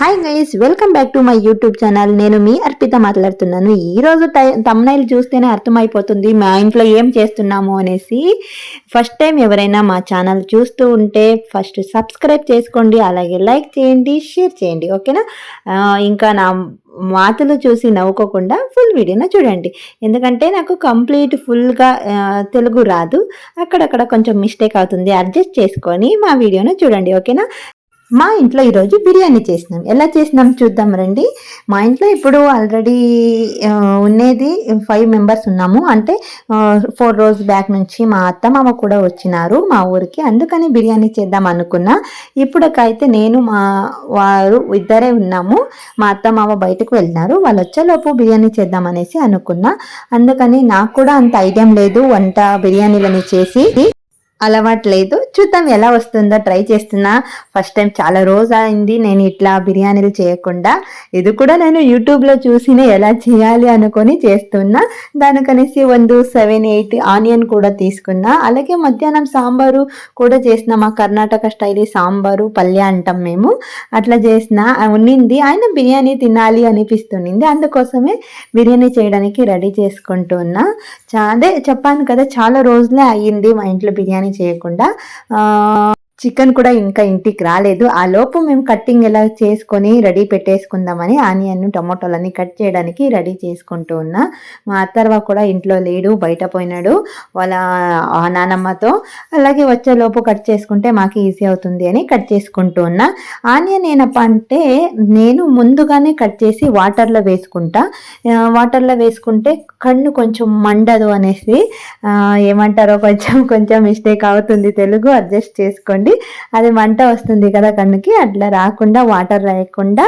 Hi guys, welcome back to my YouTube channel. నేను మీ అర్పిత మాట్లాడుతున్నాను. ఈరోజు తమ్నైల్ చూస్తేనే అర్థమైపోతుంది మా ఇంట్లో ఏం చేస్తున్నాము అనేసి. ఫస్ట్ టైం ఎవరైనా మా ఛానల్ చూస్తూ ఉంటే ఫస్ట్ సబ్స్క్రైబ్ చేసుకోండి, అలాగే లైక్ చేయండి, షేర్ చేయండి, ఓకేనా? ఇంకా నా మాటలు చూసి నవ్వుకోకుండా ఫుల్ వీడియోని చూడండి, ఎందుకంటే నాకు కంప్లీట్ ఫుల్గా తెలుగు రాదు, అక్కడక్కడ కొంచెం మిస్టేక్ అవుతుంది, అడ్జస్ట్ చేసుకొని మా వీడియోని చూడండి, ఓకేనా? మా ఇంట్లో ఈరోజు బిర్యానీ చేసినాం. ఎలా చేసినాం చూద్దాం రండి. మా ఇంట్లో ఇప్పుడు ఆల్రెడీ ఉండేది 5 మెంబర్స్ ఉన్నాము. అంటే 4 రోజు బ్యాక్ నుంచి మా అత్త మామ కూడా వచ్చినారు మా ఊరికి, అందుకని బిర్యానీ చేద్దాం అనుకున్నా. ఇప్పుడుకైతే నేను మా వారు ఇద్దరే ఉన్నాము. మా అత్త మామ బయటకు వెళ్ళినారు. వాళ్ళు వచ్చేలోపు బిర్యానీ చేద్దాం అనేసి అనుకున్నా. అందుకని నాకు కూడా అంత ఐడియా లేదు వంట బిర్యానీలని చేసి, అలవాటు లేదు. చూద్దాం ఎలా వస్తుందో, ట్రై చేస్తున్నా. ఫస్ట్ టైం, చాలా రోజు అయింది నేను ఇట్లా బిర్యానీలు చేయకుండా. ఇది కూడా నేను యూట్యూబ్లో చూసినే ఎలా చేయాలి అనుకొని చేస్తున్నా. దానికనేసి 7-8 ఆనియన్ కూడా తీసుకున్నా. అలాగే మధ్యాహ్నం సాంబారు కూడా చేసిన, మా కర్ణాటక స్టైల్ సాంబారు పల్య అంటాం మేము, అట్లా చేసిన ఉన్నింది. ఆయన బిర్యానీ తినాలి అనిపిస్తుంది, అందుకోసమే బిర్యానీ చేయడానికి రెడీ చేసుకుంటున్నా. అదే చెప్పాను కదా, చాలా రోజులే అయ్యింది మా ఇంట్లో బిర్యానీ చేయకుండా. చికెన్ కూడా ఇంకా ఇంటికి రాలేదు. ఆ లోపు మేము కట్టింగ్ ఎలా చేసుకొని రెడీ పెట్టేసుకుందామని ఆనియన్ టమోటాలన్నీ కట్ చేయడానికి రెడీ చేసుకుంటూ ఉన్నా. మా అత్తర్వ కూడా ఇంట్లో లేడు, బయట పోయినాడు వాళ్ళ నానమ్మతో. అలాగే వచ్చేలోపు కట్ చేసుకుంటే మాకు ఈజీ అవుతుంది అని కట్ చేసుకుంటూ ఉన్నా. ఆనియన్ ಏನಪ್ಪా అంటే నేను ముందుగానే కట్ చేసి వాటర్లో వేసుకుంటా. వాటర్లో వేసుకుంటే కన్ను కొంచెం మండదు అనేసి ఏమంటారో, కొంచెం మిస్టేక్ అవుతుంది, తెలుగు అడ్జస్ట్ చేసుకోండి. అది మంట వస్తుంది కదా కన్నుకి, అట్లా రాకుండా వాటర్ రాయకుండా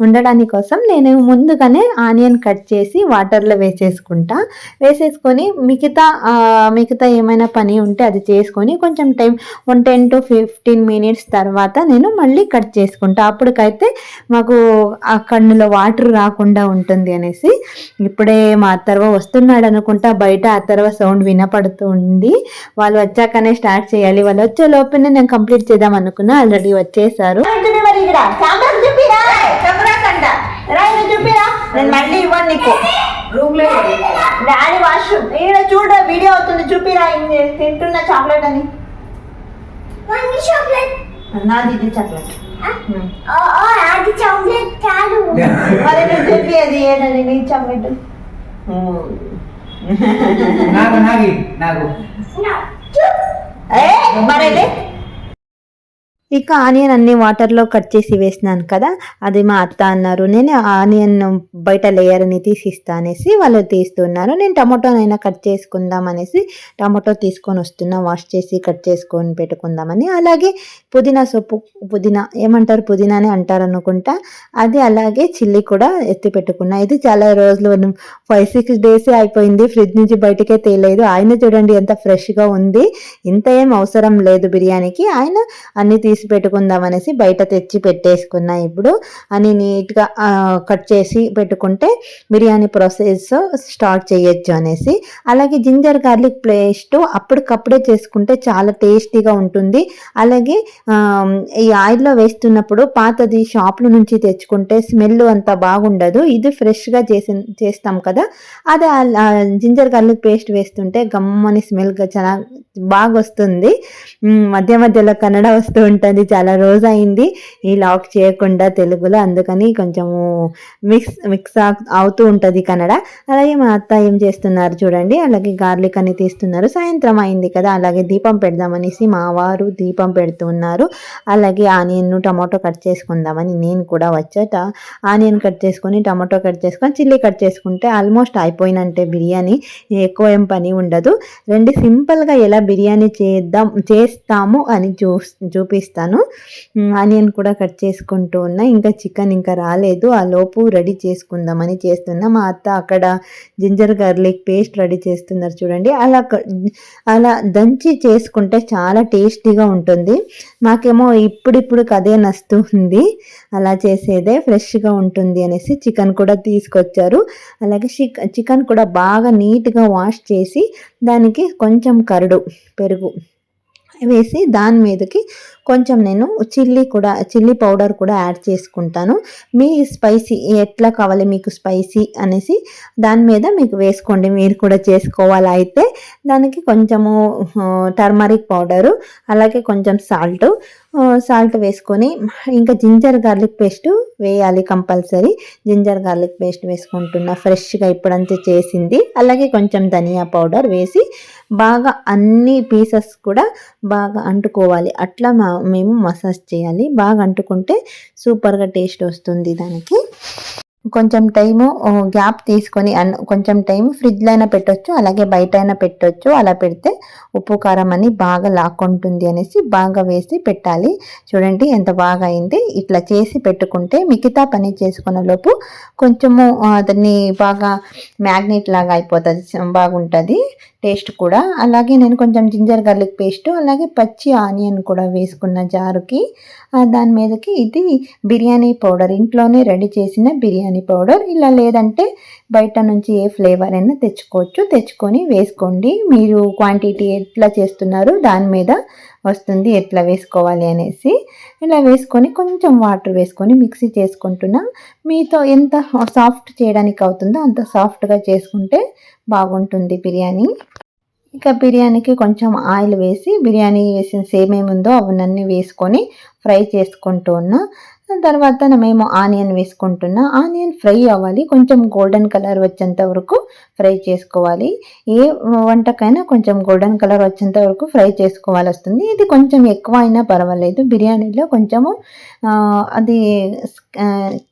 ఉండడానికి కోసం నేను ముందుగానే ఆనియన్ కట్ చేసి వాటర్లో వేసేసుకొని మిగతా ఏమైనా పని ఉంటే అది చేసుకొని కొంచెం టైం 10-15 మినిట్స్ తర్వాత నేను మళ్ళీ కట్ చేసుకుంటా. అప్పటికైతే మాకు ఆ కన్నులో వాటర్ రాకుండా ఉంటుంది అనేసి. ఇప్పుడే మా అత్తర్వ వస్తున్నాడు అనుకుంటా, బయట అత్తర్వ సౌండ్ వినపడుతూ ఉంది. వాళ్ళు వచ్చాకనే స్టార్ట్ చేయాలి. వాళ్ళు వచ్చే లోపలనే నేను కంప్లీట్ చేద్దాం అనుకున్నా. ఆల్రెడీ వచ్చేసారు. చూడ వీడియో అవుతుంది, చూపిరా తింటున్న చాక్లెట్ అని. నాది ఇది చాక్లెట్, అది చాక్లెట్ కాదు. మరి నువ్వు చెప్పి అది ఏనండి నీ చాక్లెట్. మరేలే. ఇక ఆనియన్ అన్ని వాటర్లో కట్ చేసి వేసినాను కదా, అది మా అత్త అన్నారు. నేను ఆనియన్ బయట లేయర్ అని తీసిస్తా అనేసి వాళ్ళు తీస్తున్నారు. నేను టమాటోనైనా కట్ చేసుకుందాం అనేసి టమాటో తీసుకొని వస్తున్నా, వాష్ చేసి కట్ చేసుకొని పెట్టుకుందామని. అలాగే పుదీనా సొప్పు, ఏమంటారు, పుదీనానే అంటారు అనుకుంటా, అది అలాగే చిల్లీ కూడా ఎత్తి పెట్టుకున్నా. ఇది చాలా రోజులు 5-6 డేస్ అయిపోయింది, ఫ్రిడ్జ్ నుంచి బయటకే తేలేదు. ఆయన చూడండి ఎంత ఫ్రెష్గా ఉంది. ఇంత ఏం అవసరం లేదు బిర్యానీకి, ఆయన అన్ని పెట్టుకుందాం అనేసి బయట తెచ్చి పెట్టేసుకున్నా. ఇప్పుడు అని నీట్గా కట్ చేసి పెట్టుకుంటే బిర్యానీ ప్రాసెస్ స్టార్ట్ చేయొచ్చు అనేసి. అలాగే జింజర్ గార్లిక్ పేస్ట్ అప్పటికప్పుడే చేసుకుంటే చాలా టేస్టీగా ఉంటుంది. అలాగే ఈ ఆయిల్లో వేస్తున్నప్పుడు పాతది షాప్ల నుంచి తెచ్చుకుంటే స్మెల్ అంత బాగుండదు. ఇది ఫ్రెష్గా చేస్తాం కదా, అది జింజర్ గార్లిక్ పేస్ట్ వేస్తుంటే గమ్మని స్మెల్గా చాలా బాగా వస్తుంది. మధ్యలో కన్నడ వస్తూ ఉంటుంది. చాలా రోజు అయింది ఈ లాక్ చేయకుండా తెలుగులో, అందుకని కొంచెము మిక్స్ అవుతూ ఉంటుంది కన్నడ. అలాగే మా అత్త ఏం చేస్తున్నారు చూడండి, అలాగే గార్లిక్ అని తీస్తున్నారు. సాయంత్రం అయింది కదా, అలాగే దీపం పెడదామనేసి మా వారు దీపం పెడుతున్నారు. అలాగే ఆనియన్ టమాటో కట్ చేసుకుందామని నేను కూడా వచ్చాట. ఆనియన్ కట్ చేసుకొని, టమాటో కట్ చేసుకొని, చిల్లీ కట్ చేసుకుంటే ఆల్మోస్ట్ అయిపోయినంటే బిర్యానీ. ఎక్కువ ఏం పని ఉండదు. రెండు సింపుల్గా ఎలా బిర్యానీ చేస్తాము అని చూపిస్తాను. ఆనియన్ కూడా కట్ చేసుకుంటూ ఉన్నా. ఇంకా చికెన్ ఇంకా రాలేదు, ఆ లోపు రెడీ చేసుకుందామని చేస్తున్నా. మా అత్త అక్కడ జింజర్ గార్లిక్ పేస్ట్ రెడీ చేస్తున్నారు చూడండి. అలా దంచి చేసుకుంటే చాలా టేస్టీగా ఉంటుంది. మాకేమో ఇప్పుడు అదే నచ్చుతుంది, అలా చేసేదే ఫ్రెష్గా ఉంటుంది అనేసి చికెన్ కూడా తీసుకొచ్చారు. అలాగే చికెన్ కూడా బాగా నీట్గా వాష్ చేసి దానికి కొంచెం పెరుగు వేసి దాని మీదకి కొంచెం నేను చిల్లీ పౌడర్ కూడా యాడ్ చేసుకుంటాను. మీ స్పైసీ ఎట్లా కావాలి మీకు స్పైసీ అనేసి దాని మీద మీకు వేసుకోండి. మీరు కూడా చేసుకోవాలా అయితే దానికి కొంచెము టర్మరిక్ పౌడరు, అలాగే కొంచెం సాల్ట్ వేసుకొని, ఇంకా జింజర్ గార్లిక్ పేస్ట్ వేయాలి కంపల్సరీ. జింజర్ గార్లిక్ పేస్ట్ వేసుకుంటున్నా ఫ్రెష్గా ఇప్పుడంతా చేసింది. అలాగే కొంచెం ధనియా పౌడర్ వేసి బాగా అన్ని పీసెస్ కూడా బాగా అంటుకోవాలి. అట్లా మేము మసాజ్ చేయాలి. బాగా అంటుకుంటే సూపర్గా టేస్ట్ వస్తుంది దానికి. కొంచెం టైము గ్యాప్ తీసుకొని కొంచెం టైం ఫ్రిడ్జ్లో అయినా పెట్టొచ్చు, అలాగే బయట అయినా పెట్టొచ్చు. అలా పెడితే ఉప్పు కారం అని బాగా లాక్కుంటుంది అనేసి బాగా వేసి పెట్టాలి. చూడండి ఎంత బాగా అయింది. ఇట్లా చేసి పెట్టుకుంటే మిగతా పని చేసుకున్న లోపు కొంచెము దాన్ని బాగా మ్యాగ్నెట్ లాగా అయిపోతుంది, బాగుంటుంది టేస్ట్ కూడా. అలాగే నేను కొంచెం జింజర్ గార్లిక్ పేస్ట్, అలాగే పచ్చి ఆనియన్ కూడా వేసుకున్న జారుకి. దాని మీదకి ఇది బిర్యానీ పౌడర్, ఇంట్లోనే రెడీ చేసిన బిర్యానీ పౌడర్. ఇలా లేదంటే బయట నుంచి ఏ ఫ్లేవర్ అయినా తెచ్చుకొని వేసుకోండి. మీరు క్వాంటిటీ ఎట్లా చేస్తున్నారు దాని మీద వస్తుంది ఎట్లా వేసుకోవాలి అనేసి. ఇలా వేసుకొని కొంచెం వాటర్ వేసుకొని మిక్సీ చేసుకుంటున్నా. మీతో ఎంత సాఫ్ట్ చేయడానికి అవుతుందో అంత సాఫ్ట్గా చేసుకుంటే బాగుంటుంది బిర్యానీ. ఇక బిర్యానీకి కొంచెం ఆయిల్ వేసి, బిర్యానీ వేసిన ఏమేముందో అవన్నీ వేసుకొని ఫ్రై చేసుకుంటూ ఉన్నా. తర్వాత మేము ఆనియన్ వేసుకుంటున్నా. ఆనియన్ ఫ్రై అవ్వాలి, కొంచెం గోల్డెన్ కలర్ వచ్చేంత వరకు ఫ్రై చేసుకోవాలి. ఏ వంటకైనా కొంచెం గోల్డెన్ కలర్ వచ్చేంత వరకు ఫ్రై చేసుకోవాలి వస్తుంది. ఇది కొంచెం ఎక్కువ అయినా పర్వాలేదు. బిర్యానీలో కొంచెము అది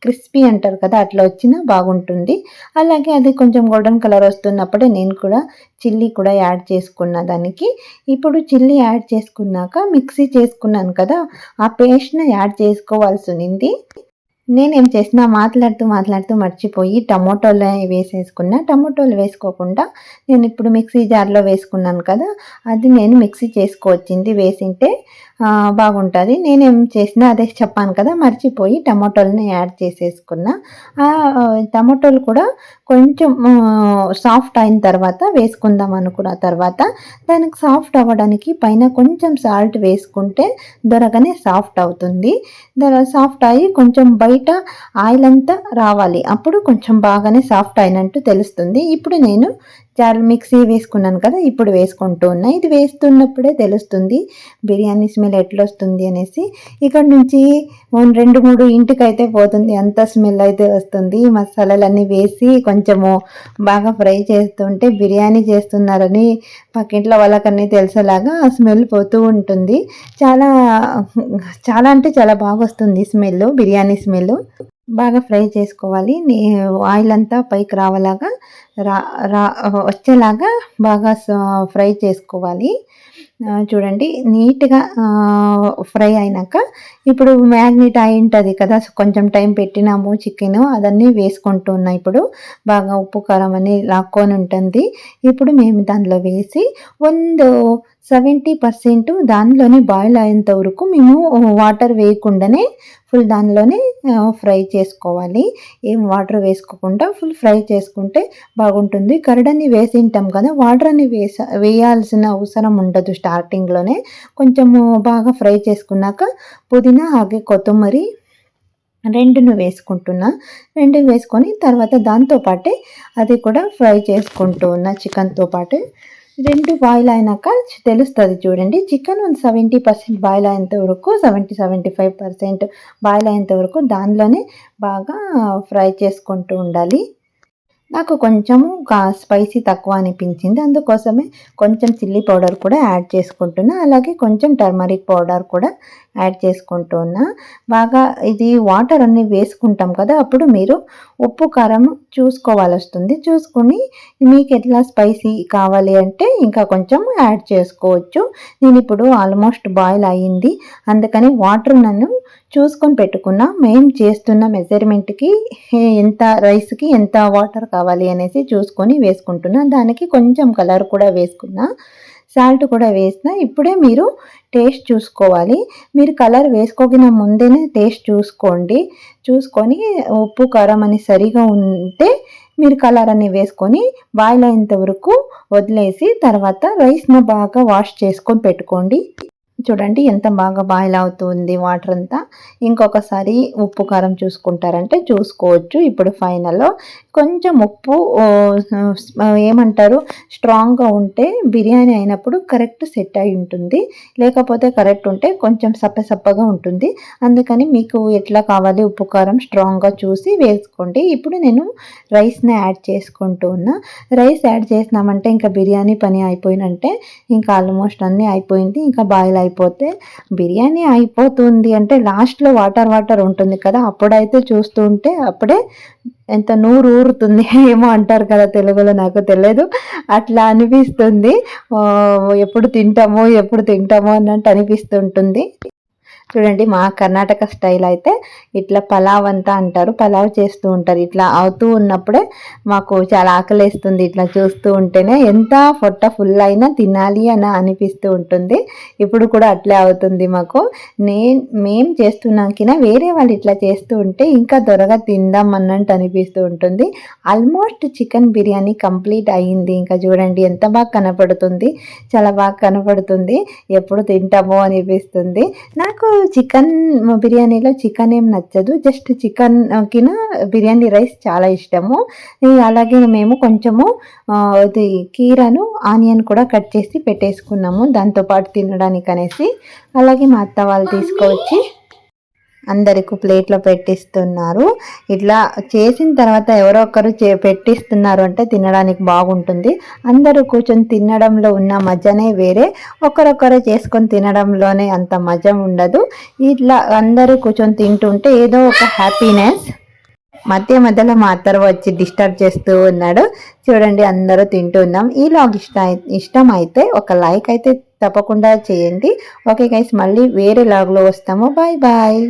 క్రిస్పీ అంటారు కదా, అట్లా వచ్చినా బాగుంటుంది. అలాగే అది కొంచెం గోల్డెన్ కలర్ వస్తున్నప్పుడే నేను కూడా చిల్లీ కూడా యాడ్ చేసుకున్నా దానికి. ఇప్పుడు చిల్లీ యాడ్ చేసుకున్నాక మిక్సీ చేసుకున్నాను కదా, ఆ పేస్ట్ని యాడ్ చేసుకోవాల్సి ఉంది. నేనేం చేసిన మాట్లాడుతూ మర్చిపోయి టమోటోలు వేసేసుకున్నా. టమోటోలు వేసుకోకుండా నేను ఇప్పుడు మిక్సీ జార్లో వేసుకున్నాను కదా, అది నేను మిక్సీ చేసుకోవచ్చింది వేసింటే బాగుంటుంది. నేనేం చేసిన అదే చెప్పాను కదా, మర్చిపోయి టమోటోలని యాడ్ చేసేసుకున్నా. టమోటోలు కూడా కొంచెం సాఫ్ట్ అయిన తర్వాత వేసుకుందాం అనుకున్న తర్వాత దానికి సాఫ్ట్ అవ్వడానికి పైన కొంచెం సాల్ట్ వేసుకుంటే దొరకనే సాఫ్ట్ అవుతుంది. సాఫ్ట్ అయ్యి కొంచెం బయట ఆయిల్ అంతా రావాలి, అప్పుడు కొంచెం బాగానే సాఫ్ట్ అయినట్టు తెలుస్తుంది. ఇప్పుడు నేను మిక్సీ వేసుకున్నాను కదా, ఇప్పుడు వేసుకుంటూ ఉన్నా. ఇది వేస్తున్నప్పుడే తెలుస్తుంది బిర్యానీ స్మెల్ ఎట్లా వస్తుంది అనేసి. ఇక్కడ నుంచి 2-3 ఇంటికైతే పోతుంది, అంత స్మెల్ అయితే వస్తుంది. మసాలాలన్నీ వేసి కొంచెము బాగా ఫ్రై చేస్తుంటే బిర్యానీ చేస్తున్నారని పక్కింట్లో వాళ్ళకన్నీ తెలిసేలాగా స్మెల్ పోతూ ఉంటుంది. చాలా చాలా అంటే చాలా బాగా వస్తుంది స్మెల్, బిర్యానీ స్మెల్. బాగా ఫ్రై చేసుకోవాలి. ఆయిల్ అంతా పైకి రావాలాగా వచ్చేలాగా బాగా ఫ్రై చేసుకోవాలి. చూడండి నీట్గా ఫ్రై అయినాక ఇప్పుడు మ్యాగ్నెట్ అయి ఉంటుంది కదా, కొంచెం టైం పెట్టినాము చికెన్, అదన్నీ వేసుకుంటున్నా. ఇప్పుడు బాగా ఉప్పు కారం అని లాక్కొని ఉంటుంది. ఇప్పుడు మేము దానిలో వేసి 70% దానిలోనే బాయిల్ అయ్యేంత వరకు మేము వాటర్ వేయకుండానే ఫుల్ దానిలోనే ఫ్రై చేసుకోవాలి. ఏం వాటర్ వేసుకోకుండా ఫుల్ ఫ్రై చేసుకుంటే బాగుంటుంది. కర్డని వేసింటాం కదా, వాటర్ అని వేయాల్సిన అవసరం ఉండదు. స్టార్టింగ్లోనే కొంచెము బాగా ఫ్రై చేసుకున్నాక పుదీనా అలాగే కొత్తిమీర 2 వేసుకుంటున్నా. 2 వేసుకొని తర్వాత దాంతోపాటే అది కూడా ఫ్రై చేసుకుంటూ ఉన్నా చికెన్తో పాటు. 2 బాయిల్ అయినాక తెలుస్తుంది చూడండి. చికెన్ 70% బాయిల్ అయ్యేంత వరకు, 70-75% బాయిల్ అయ్యేంత వరకు దానిలోనే బాగా ఫ్రై చేసుకుంటూ ఉండాలి. నాకు కొంచెము స్పైసీ తక్కువ అనిపించింది, అందుకోసమే కొంచెం చిల్లీ పౌడర్ కూడా యాడ్ చేసుకుంటున్నా. అలాగే కొంచెం టర్మరిక్ పౌడర్ కూడా యాడ్ చేసుకుంటూ ఉన్నా. బాగా ఇది వాటర్ అన్నీ వేసుకుంటాం కదా, అప్పుడు మీరు ఉప్పు కారం చూసుకోవాలి వస్తుంది. చూసుకొని మీకు ఎట్లా స్పైసీ కావాలి అంటే ఇంకా కొంచెం యాడ్ చేసుకోవచ్చు. నేను ఇప్పుడు ఆల్మోస్ట్ బాయిల్ అయ్యింది, అందుకని వాటర్ నన్ను చూసుకొని పెట్టుకున్నా. మేము చేస్తున్న మెజర్మెంట్కి ఎంత రైస్కి ఎంత వాటర్ కావాలి అనేసి చూసుకొని వేసుకుంటున్నా. దానికి కొంచెం కలర్ కూడా వేసుకున్నా, సాల్ట్ కూడా వేసిన. ఇప్పుడే మీరు టేస్ట్ చూసుకోవాలి. మీరు కలర్ వేసుకోగిన ముందేనే టేస్ట్ చూసుకొని ఉప్పు కారం అని సరిగా ఉంటే మీరు కలర్ అని వేసుకొని బాయిల్ అయ్యేంత వరకు వదిలేసి తర్వాత రైస్ను బాగా వాష్ చేసుకొని పెట్టుకోండి. చూడండి ఎంత బాగా బాయిల్ అవుతుంది వాటర్ అంతా. ఇంకొకసారి ఉప్పు కారం చూసుకుంటారంటే చూసుకోవచ్చు. ఇప్పుడు ఫైనల్లో కొంచెం ఉప్పు ఏమంటారు స్ట్రాంగ్గా ఉంటే బిర్యానీ అయినప్పుడు కరెక్ట్ సెట్ అయి ఉంటుంది. లేకపోతే కరెక్ట్ ఉంటే కొంచెం సప్పగా ఉంటుంది. అందుకని మీకు ఎట్లా కావాలి ఉప్పు కారం స్ట్రాంగ్గా చూసి వేసుకోండి. ఇప్పుడు నేను రైస్ని యాడ్ చేసుకుంటూ ఉన్నా. రైస్ యాడ్ చేసినామంటే ఇంకా బిర్యానీ పని అయిపోయినంటే, ఇంకా ఆల్మోస్ట్ అన్నీ అయిపోయింది. ఇంకా బాయిల్ అయిపోతే బిర్యానీ అయిపోతుంది అంటే లాస్ట్లో వాటర్ ఉంటుంది కదా, అప్పుడైతే చూస్తూ ఉంటే అప్పుడే ఎంత నూరు ఊరుతుంది ఏమో అంటారు కదా తెలుగులో, నాకు తెలియదు, అట్లా అనిపిస్తుంది. ఎప్పుడు తింటామో అన్నట్టు అనిపిస్తుంటుంది. చూడండి మా కర్ణాటక స్టైల్ అయితే ఇట్లా పలావ్ అంతా అంటారు, పలావ్ చేస్తూ ఉంటారు. ఇట్లా అవుతూ ఉన్నప్పుడే మాకు చాలా ఆకలేస్తుంది. ఇట్లా చూస్తూ ఉంటేనే ఎంత పొట్ట ఫుల్ అయినా తినాలి అని అనిపిస్తూ ఉంటుంది. ఇప్పుడు కూడా అట్లే అవుతుంది మాకు. మేము చేస్తున్నాకినా వేరే వాళ్ళు ఇట్లా చేస్తూ ఉంటే ఇంకా త్వరగా తిందాం అన్నట్టు అనిపిస్తూ ఉంటుంది. ఆల్మోస్ట్ చికెన్ బిర్యానీ కంప్లీట్ అయ్యింది. ఇంకా చూడండి ఎంత బాగా కనపడుతుంది, చాలా బాగా కనపడుతుంది. ఎప్పుడు తింటామో అనిపిస్తుంది. నాకు చికెన్ బిర్యానీలో చికెన్ ఏం నచ్చదు, జస్ట్ చికెన్ కిన బిర్యానీ రైస్ చాలా ఇష్టము. అలాగే మేము కొంచెము ఇది కీరను ఆనియన్ కూడా కట్ చేసి పెట్టేసుకున్నాము దాంతోపాటు తినడానికి అనేసి. అలాగే మా అత్త వాళ్ళు తీసుకొచ్చి అందరికి ప్లేట్లో పెట్టిస్తున్నారు. ఇట్లా చేసిన తర్వాత ఎవరో ఒకరు పెట్టిస్తున్నారు అంటే తినడానికి బాగుంటుంది. అందరూ కూర్చొని తినడంలో ఉన్న మజనే వేరే, ఒకరొకరు చేసుకొని తినడంలోనే అంత మజ ఉండదు. ఇట్లా అందరూ కూర్చొని తింటుంటే ఏదో ఒక హ్యాపీనెస్. మధ్యలో మా అత్తరు వచ్చి డిస్టర్బ్ చేస్తూ ఉన్నాడు. చూడండి అందరూ తింటున్నాం. ఈ లాగ్ ఇష్టం అయితే ఒక లైక్ అయితే తప్పకుండా చేయండి. ఓకే గైస్, మళ్ళీ వేరే లాగ్లో వస్తాము. Bye bye.